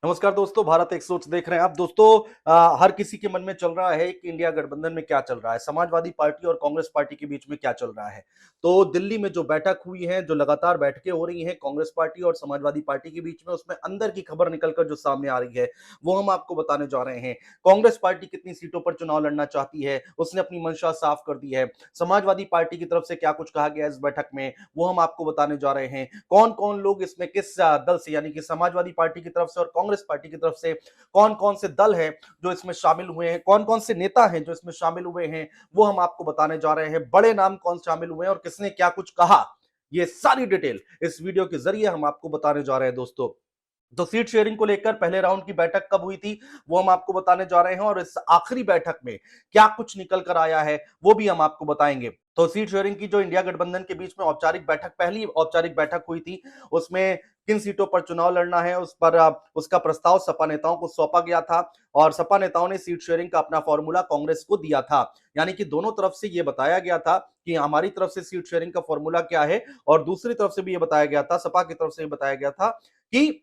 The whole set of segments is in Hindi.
नमस्कार दोस्तों, भारत एक सोच देख रहे हैं आप दोस्तों। हर किसी के मन में चल रहा है कि इंडिया गठबंधन में क्या चल रहा है, समाजवादी पार्टी और कांग्रेस पार्टी के बीच में क्या चल रहा है। तो दिल्ली में जो बैठक हुई है, जो लगातार बैठकें हो रही हैं कांग्रेस पार्टी और समाजवादी पार्टी के बीच में, उसमें अंदर की खबर निकलकर जो सामने आ रही है वो हम आपको बताने जा रहे हैं। कांग्रेस पार्टी कितनी सीटों पर चुनाव लड़ना चाहती है, उसने अपनी मंशा साफ कर दी है। समाजवादी पार्टी की तरफ से क्या कुछ कहा गया इस बैठक में, वो हम आपको बताने जा रहे हैं। कौन कौन लोग इसमें किस दल से, यानी कि समाजवादी पार्टी की तरफ से और कांग्रेस पार्टी की तरफ से कौन कौन से दल हैं जो इसमें शामिल हुए हैं, कौन कौन से नेता हैं जो इसमें शामिल हुए हैं, वो हम आपको बताने जा रहे हैं। बड़े नाम कौन शामिल हुए हैं और किसने क्या कुछ कहा, ये सारी डिटेल इस वीडियो के जरिए हम आपको बताने जा रहे हैं दोस्तों। तो सीट शेयरिंग को लेकर पहले राउंड की बैठक कब हुई थी, वो हम आपको बताने जा रहे हैं, और इस आखिरी बैठक में क्या कुछ निकल कर आया है वो भी हम आपको बताएंगे। तो सीट शेयरिंग की जो इंडिया गठबंधन के बीच में औपचारिक बैठक, पहली औपचारिक बैठक हुई थी, उसमें किन सीटों पर चुनाव लड़ना है उस पर उसका प्रस्ताव सपा नेताओं को सौंपा गया था, और सपा नेताओं ने सीट शेयरिंग का अपना फॉर्मूला कांग्रेस को दिया था। यानी कि दोनों तरफ से यह बताया गया था कि हमारी तरफ से सीट शेयरिंग का फॉर्मूला क्या है, और दूसरी तरफ से भी यह बताया गया था, सपा की तरफ से बताया गया था कि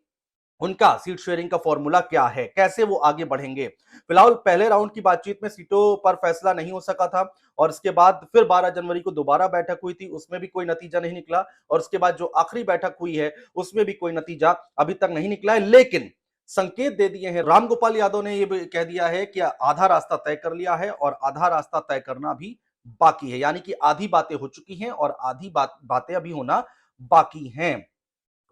उनका सीट शेयरिंग का फॉर्मूला क्या है, कैसे वो आगे बढ़ेंगे। फिलहाल पहले राउंड की बातचीत में सीटों पर फैसला नहीं हो सका था, और इसके बाद फिर 12 जनवरी को दोबारा बैठक हुई थी, उसमें भी कोई नतीजा नहीं निकला, और उसके बाद जो आखिरी बैठक हुई है उसमें भी कोई नतीजा अभी तक नहीं निकला है। लेकिन संकेत दे दिए हैं, रामगोपाल यादव ने यह भी कह दिया है कि आधा रास्ता तय कर लिया है और आधा रास्ता तय करना भी बाकी है। यानी कि आधी बातें हो चुकी हैं और आधी बातें अभी होना बाकी हैं।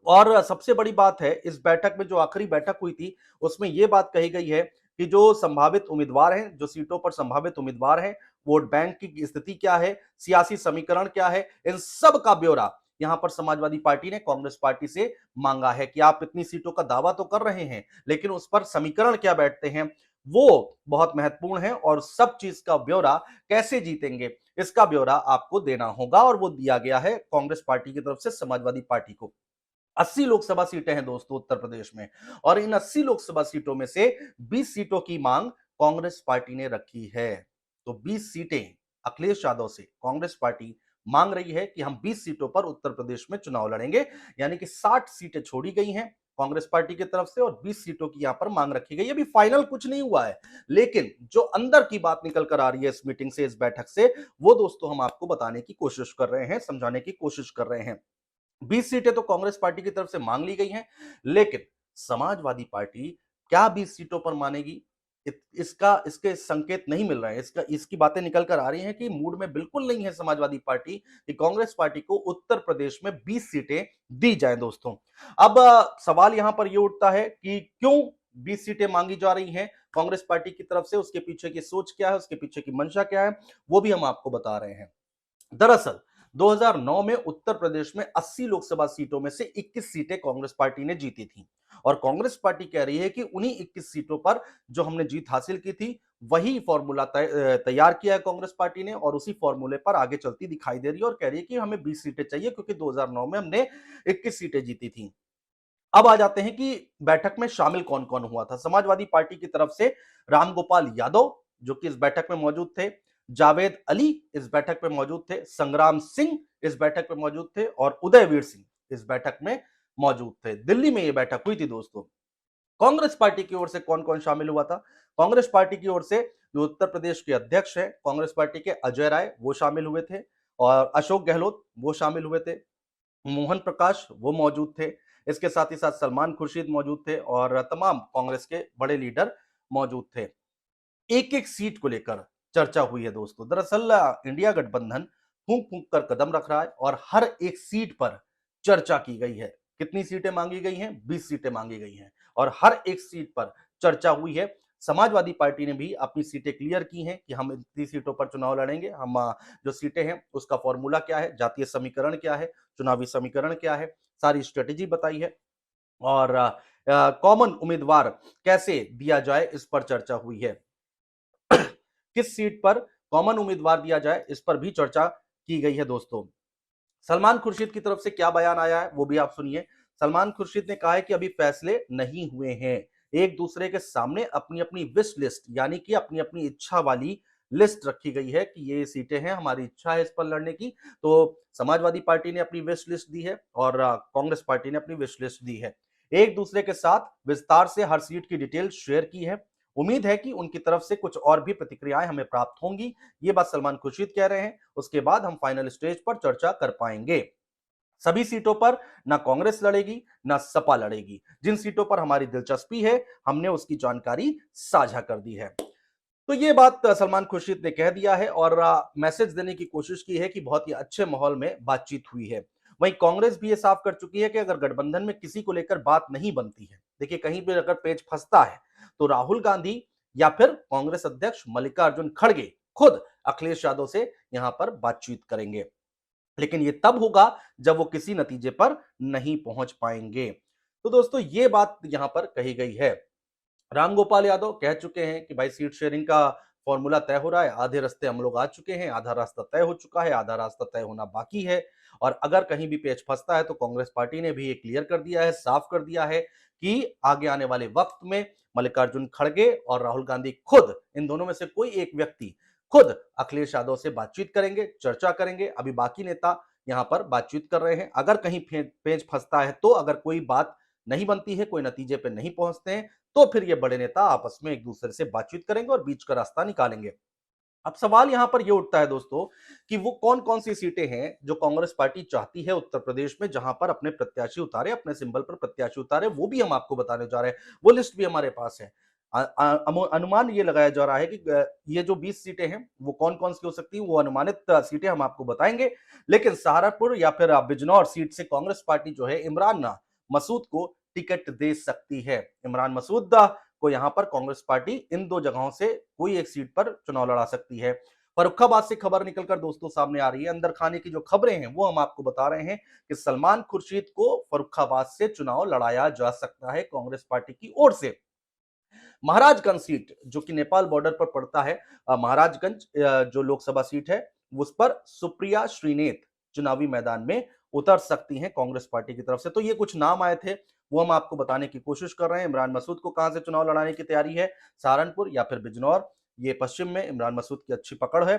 और सबसे बड़ी बात है, इस बैठक में जो आखिरी बैठक हुई थी उसमें यह बात कही गई है कि जो संभावित उम्मीदवार हैं, जो सीटों पर संभावित उम्मीदवार हैं, वोट बैंक की स्थिति क्या है, सियासी समीकरण क्या है, इन सब का ब्यौरा यहां पर समाजवादी पार्टी ने कांग्रेस पार्टी से मांगा है कि आप इतनी सीटों का दावा तो कर रहे हैं, लेकिन उस पर समीकरण क्या बैठते हैं वो बहुत महत्वपूर्ण है, और सब चीज का ब्यौरा, कैसे जीतेंगे इसका ब्यौरा आपको देना होगा, और वो दिया गया है कांग्रेस पार्टी की तरफ से समाजवादी पार्टी को। 80 लोकसभा सीटें हैं दोस्तों उत्तर प्रदेश में, और इन 80 लोकसभा सीटों में से 20 सीटों की मांग कांग्रेस पार्टी ने रखी है। तो 20 सीटें अखिलेश यादव से कांग्रेस पार्टी मांग रही है कि हम 20 सीटों पर उत्तर प्रदेश में चुनाव लड़ेंगे। यानी कि 60 सीटें छोड़ी गई हैं कांग्रेस पार्टी की तरफ से, और 20 सीटों की यहां पर मांग रखी गई है। अभी फाइनल कुछ नहीं हुआ है, लेकिन जो अंदर की बात निकल कर आ रही है इस मीटिंग से, इस बैठक से, वो दोस्तों हम आपको बताने की कोशिश कर रहे हैं, समझाने की कोशिश कर रहे हैं। 20 सीटें तो कांग्रेस पार्टी की तरफ से मांग ली गई हैं, लेकिन समाजवादी पार्टी क्या 20 सीटों पर मानेगी, इसके संकेत नहीं मिल रहे हैं। इसकी बातें निकल कर आ रही हैं कि मूड में बिल्कुल नहीं है समाजवादी पार्टी कि कांग्रेस पार्टी को उत्तर प्रदेश में 20 सीटें दी जाएं दोस्तों। अब सवाल यहां पर यह उठता है कि क्यों 20 सीटें मांगी जा रही हैं कांग्रेस पार्टी की तरफ से, उसके पीछे की सोच क्या है, उसके पीछे की मंशा क्या है, वो भी हम आपको बता रहे हैं। दरअसल 2009 में उत्तर प्रदेश में 80 लोकसभा सीटों में से 21 सीटें कांग्रेस पार्टी ने जीती थी, और कांग्रेस पार्टी कह रही है कि उन्हीं 21 सीटों पर जो हमने जीत हासिल की थी, वही फॉर्मूला तैयार किया है कांग्रेस पार्टी ने, और उसी फॉर्मूले पर आगे चलती दिखाई दे रही है, और कह रही है कि हमें 20 सीटें चाहिए क्योंकि 2009 में हमने 21 सीटें जीती थी। अब आ जाते हैं कि बैठक में शामिल कौन कौन हुआ था। समाजवादी पार्टी की तरफ से रामगोपाल यादव जो कि इस बैठक में मौजूद थे, जावेद अली इस बैठक में मौजूद थे, संग्राम सिंह इस बैठक में मौजूद थे, और उदयवीर सिंह इस बैठक में मौजूद थे। दिल्ली में यह बैठक हुई थी दोस्तों। कांग्रेस पार्टी की ओर से कौन कौन शामिल हुआ था? कांग्रेस पार्टी की ओर से जो उत्तर प्रदेश के अध्यक्ष हैं कांग्रेस पार्टी के, अजय राय, वो शामिल हुए थे, और अशोक गहलोत वो शामिल हुए थे, मोहन प्रकाश वो मौजूद थे, इसके साथ ही साथ सलमान खुर्शीद मौजूद थे, और तमाम कांग्रेस के बड़े लीडर मौजूद थे। एक एक सीट को लेकर चर्चा हुई है दोस्तों। दरअसल इंडिया गठबंधन फूंक फूंक कर कदम रख रहा है, और हर एक सीट पर चर्चा की गई है। कितनी सीटें मांगी गई हैं? 20 सीटें मांगी गई हैं, और हर एक सीट पर चर्चा हुई है। समाजवादी पार्टी ने भी अपनी सीटें क्लियर की हैं कि हम इतनी सीटों पर चुनाव लड़ेंगे। हम जो सीटें हैं उसका फॉर्मूला क्या है, जातीय समीकरण क्या है, चुनावी समीकरण क्या है, सारी स्ट्रेटेजी बताई है, और कॉमन उम्मीदवार कैसे दिया जाए इस पर चर्चा हुई है। किस सीट पर कॉमन उम्मीदवार दिया जाए इस पर भी चर्चा की गई है दोस्तों। सलमान खुर्शीद की तरफ से क्या बयान आया है वो भी आप सुनिए। सलमान खुर्शीद ने कहा है कि अभी फैसले नहीं हुए हैं, एक दूसरे के सामने अपनी अपनी विश लिस्ट, यानी कि अपनी अपनी इच्छा वाली लिस्ट रखी गई है कि ये सीटें हैं, हमारी इच्छा है इस पर लड़ने की। तो समाजवादी पार्टी ने अपनी विश लिस्ट दी है, और कांग्रेस पार्टी ने अपनी विश लिस्ट दी है। एक दूसरे के साथ विस्तार से हर सीट की डिटेल शेयर की है। उम्मीद है कि उनकी तरफ से कुछ और भी प्रतिक्रियाएं हमें प्राप्त होंगी। ये बात सलमान खुर्शीद कह रहे हैं। उसके बाद हम फाइनल स्टेज पर चर्चा कर पाएंगे। सभी सीटों पर ना कांग्रेस लड़ेगी ना सपा लड़ेगी। जिन सीटों पर हमारी दिलचस्पी है हमने उसकी जानकारी साझा कर दी है। तो ये बात सलमान खुर्शीद ने कह दिया है और मैसेज देने की कोशिश की है कि बहुत ही अच्छे माहौल में बातचीत हुई है। वहीं कांग्रेस भी ये साफ कर चुकी है कि अगर गठबंधन में किसी को लेकर बात नहीं बनती है, देखिए कहीं भी अगर पेच फंसता है तो राहुल गांधी या फिर कांग्रेस अध्यक्ष मल्लिकार्जुन खड़गे खुद अखिलेश यादव से यहां पर बातचीत करेंगे। लेकिन ये तब होगा जब वो किसी नतीजे पर नहीं पहुंच पाएंगे। तो दोस्तों ये बात यहां पर कही गई है। रामगोपाल यादव कह चुके हैं कि भाई सीट शेयरिंग का फॉर्मूला तय हो रहा है, आधे रास्ते हम लोग आ चुके हैं, आधा रास्ता तय हो चुका है, आधा रास्ता तय होना बाकी है। और अगर कहीं भी पेच फंसता है तो कांग्रेस पार्टी ने भी ये क्लियर कर दिया है, साफ कर दिया है कि आगे आने वाले वक्त में मल्लिकार्जुन खड़गे और राहुल गांधी खुद, इन दोनों में से कोई एक व्यक्ति खुद अखिलेश यादव से बातचीत करेंगे, चर्चा करेंगे। अभी बाकी नेता यहां पर बातचीत कर रहे हैं। अगर कहीं पेच फंसता है, तो अगर कोई बात नहीं बनती है, कोई नतीजे पे नहीं पहुंचते हैं, तो फिर ये बड़े नेता आपस में एक दूसरे से बातचीत करेंगे और बीच का रास्ता निकालेंगे। अब सवाल यहां पर यह उठता है दोस्तों कि वो कौन कौन सी सीटें हैं जो कांग्रेस पार्टी चाहती है उत्तर प्रदेश में, जहां पर अपने प्रत्याशी उतारे, अपने सिंबल पर प्रत्याशी उतारे। वो भी हम आपको बताने जा रहे हैं, वो लिस्ट भी हमारे पास है। अनुमान ये लगाया जा रहा है कि ये जो 20 सीटें हैं वो कौन कौन सी हो सकती है, वो अनुमानित सीटें हम आपको बताएंगे। लेकिन सहारनपुर या फिर बिजनौर सीट से कांग्रेस पार्टी जो है इमरान मसूद को टिकट दे सकती है। इमरान मसूद को यहां पर कांग्रेस पार्टी इन दो जगहों से कोई एक सीट पर चुनाव लड़ा सकती है। फर्रुखाबाद से खबर निकलकर दोस्तों सामने आ रही है। अंदर खाने की जो खबरें हैं वो हम आपको बता रहे हैं कि सलमान खुर्शीद को फर्रुखाबाद से चुनाव लड़ाया जा सकता है कांग्रेस पार्टी की ओर से। महाराजगंज सीट जो कि नेपाल बॉर्डर पर पड़ता है, महाराजगंज जो लोकसभा सीट है उस पर सुप्रिया श्रीनेत चुनावी मैदान में उतर सकती हैं कांग्रेस पार्टी की तरफ से। तो ये कुछ नाम आए थे, वो हम आपको बताने की कोशिश कर रहे हैं। इमरान मसूद को कहां से चुनाव लड़ाने की तैयारी है, सहारनपुर या फिर बिजनौर, ये पश्चिम में इमरान मसूद की अच्छी पकड़ है।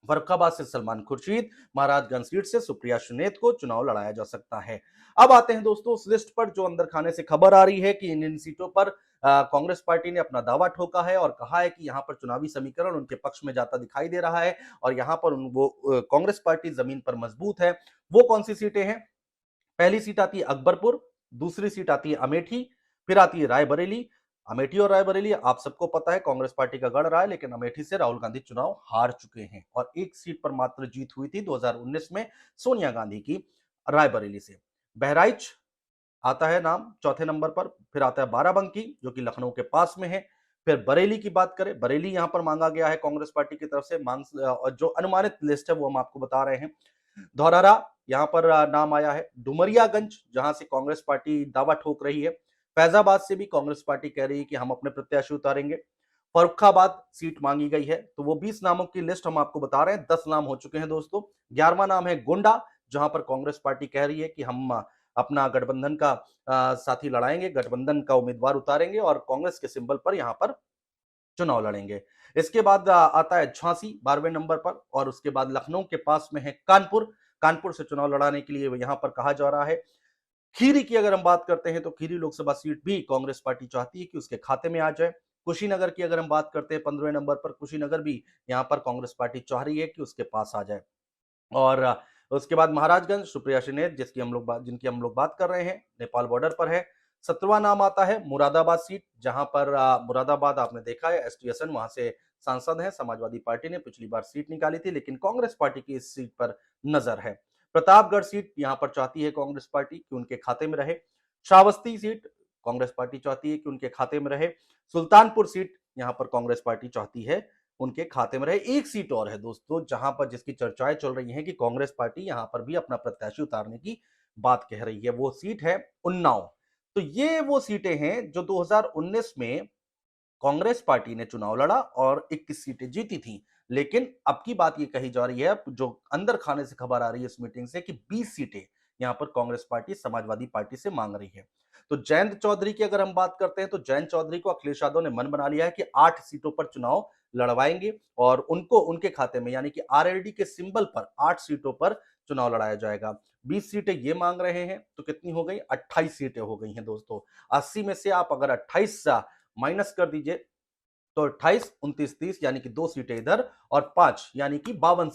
फर्रुखाबाद से सलमान खुर्शीद, महाराजगंज सीट से सुप्रिया सुनेत को चुनाव लड़ाया जा सकता है। अब आते हैं दोस्तों उस लिस्ट पर जो अंदर खाने से खबर आ रही है कि इन सीटों पर कांग्रेस पार्टी ने अपना दावा ठोका है और कहा है कि यहां पर चुनावी समीकरण उनके पक्ष में जाता दिखाई दे रहा है और यहां पर वो कांग्रेस पार्टी जमीन पर मजबूत है। वो कौन सी सीटें हैं? पहली सीट आती है अकबरपुर, दूसरी सीट आती है अमेठी, फिर आती है रायबरेली। अमेठी और रायबरेली आप सबको पता है कांग्रेस पार्टी का गढ़ रहा है, लेकिन अमेठी से राहुल गांधी चुनाव हार चुके हैं और एक सीट पर मात्र जीत हुई थी 2019 में सोनिया गांधी की, रायबरेली से। बहराइच आता है नाम चौथे नंबर पर, फिर आता है बाराबंकी जो कि लखनऊ के पास में है। फिर बरेली की बात करें, बरेली यहां पर मांगा गया है कांग्रेस पार्टी की तरफ से, और जो अनुमानित लिस्ट है वो हम आपको बता रहे हैं। धौरहरा यहां पर नाम आया है। डुमरियागंज जहां से कांग्रेस पार्टी दावा ठोक रही है। फैजाबाद से भी कांग्रेस पार्टी कह रही है कि हम अपने प्रत्याशी उतारेंगे। फर्रुखाबाद सीट मांगी गई है। तो वो 20 नामों की लिस्ट हम आपको बता रहे हैं, 10 नाम हो चुके हैं दोस्तों। 11वां नाम है गोंडा, जहां पर कांग्रेस पार्टी कह रही है कि हम अपना गठबंधन का साथी लड़ाएंगे, गठबंधन का उम्मीदवार उतारेंगे और कांग्रेस के सिंबल पर यहां पर चुनाव लड़ेंगे। इसके बाद आता है झांसी 12वें नंबर पर और उसके बाद लखनऊ के पास में है कानपुर। कानपुर से चुनाव लड़ाने के लिए यहां पर कहा जा रहा है। खीरी की अगर हम बात करते हैं तो खीरी लोकसभा सीट भी कांग्रेस पार्टी चाहती है कि उसके खाते में आ जाए। कुशीनगर की अगर हम बात करते हैं 15वें नंबर पर, कुशीनगर भी यहां पर कांग्रेस पार्टी चाह रही है कि उसके पास आ जाए। और उसके बाद महाराजगंज सुप्रिया श्रीनेत जिनकी हम लोग बात कर रहे हैं, नेपाल बॉर्डर पर है। 17वां नाम आता है मुरादाबाद सीट, जहां पर मुरादाबाद आपने देखा है एस टी हसन वहां से सांसद हैं। समाजवादी पार्टी ने पिछली बार सीट निकाली थी, लेकिन कांग्रेस पार्टी की इस सीट पर नजर है। प्रतापगढ़ सीट यहां पर चाहती है कांग्रेस पार्टी कि उनके खाते में रहे। श्रावस्ती सीट कांग्रेस पार्टी चाहती है कि उनके खाते में रहे। सुल्तानपुर सीट यहां पर कांग्रेस पार्टी चाहती है उनके खाते में रहे। एक सीट और है दोस्तों जहां पर जिसकी चर्चाएं चल रही हैं कि कांग्रेस पार्टी यहां पर भी अपना प्रत्याशी उतारने की बात कह रही है, वो सीट है उन्नाव। तो ये वो सीटें हैं जो 2019 में कांग्रेस पार्टी ने चुनाव लड़ा और 21 सीटें जीती थी। लेकिन अब की बात ये कही जा रही है, जो अंदर खाने से खबर आ रही है इस मीटिंग से, कि 20 सीटें यहां पर कांग्रेस पार्टी समाजवादी पार्टी से मांग रही है। तो जयंत चौधरी की अगर हम बात करते हैं तो जयंत चौधरी को अखिलेश यादव ने मन बना लिया है कि 8 सीटों पर चुनाव लड़वाएंगे और उनको उनके खाते में यानी कि आरएलडी के सिंबल पर 8 सीटों पर चुनाव लड़ाया जाएगा। 20 सीटें ये मांग रहे हैं तो कितनी हो गई? 28 सीटें हो गई हैं दोस्तों। 80 में से आप अगर 28 माइनस कर दीजिए तो 28, 29, 30 यानी कि 2 सीटें इधर और 5 यानी कि 52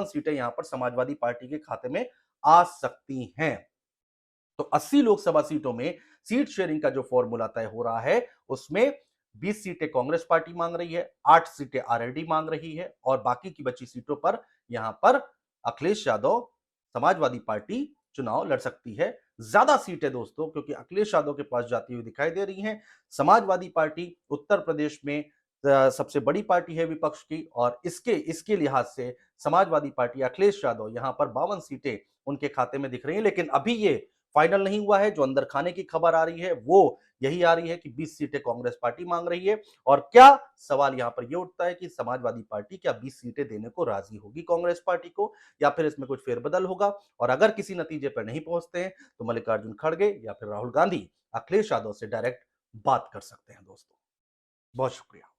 सीटें यहां पर समाजवादी पार्टी के खाते में आ सकती हैं। तो 80 लोकसभा सीटों में सीट शेयरिंग का जो फॉर्मूला तय हो रहा है उसमें 20 सीटें कांग्रेस पार्टी मांग रही है, 8 सीटें आरएलडी मांग रही है और बाकी की बची सीटों पर यहां पर अखिलेश यादव समाजवादी पार्टी चुनाव लड़ सकती है। ज्यादा सीटें दोस्तों क्योंकि अखिलेश यादव के पास जाती हुई दिखाई दे रही हैं। समाजवादी पार्टी उत्तर प्रदेश में सबसे बड़ी पार्टी है विपक्ष की और इसके इसके लिहाज से समाजवादी पार्टी अखिलेश यादव यहां पर 52 सीटें उनके खाते में दिख रही हैं। लेकिन अभी ये फाइनल नहीं हुआ है। जो अंदर खाने की खबर आ रही है वो यही आ रही है कि 20 सीटें कांग्रेस पार्टी मांग रही है और क्या सवाल यहां पर यह उठता है कि समाजवादी पार्टी क्या 20 सीटें देने को राजी होगी कांग्रेस पार्टी को या फिर इसमें कुछ फेरबदल होगा। और अगर किसी नतीजे पर नहीं पहुंचते हैं तो मल्लिकार्जुन खड़गे या फिर राहुल गांधी अखिलेश यादव से डायरेक्ट बात कर सकते हैं दोस्तों। बहुत शुक्रिया।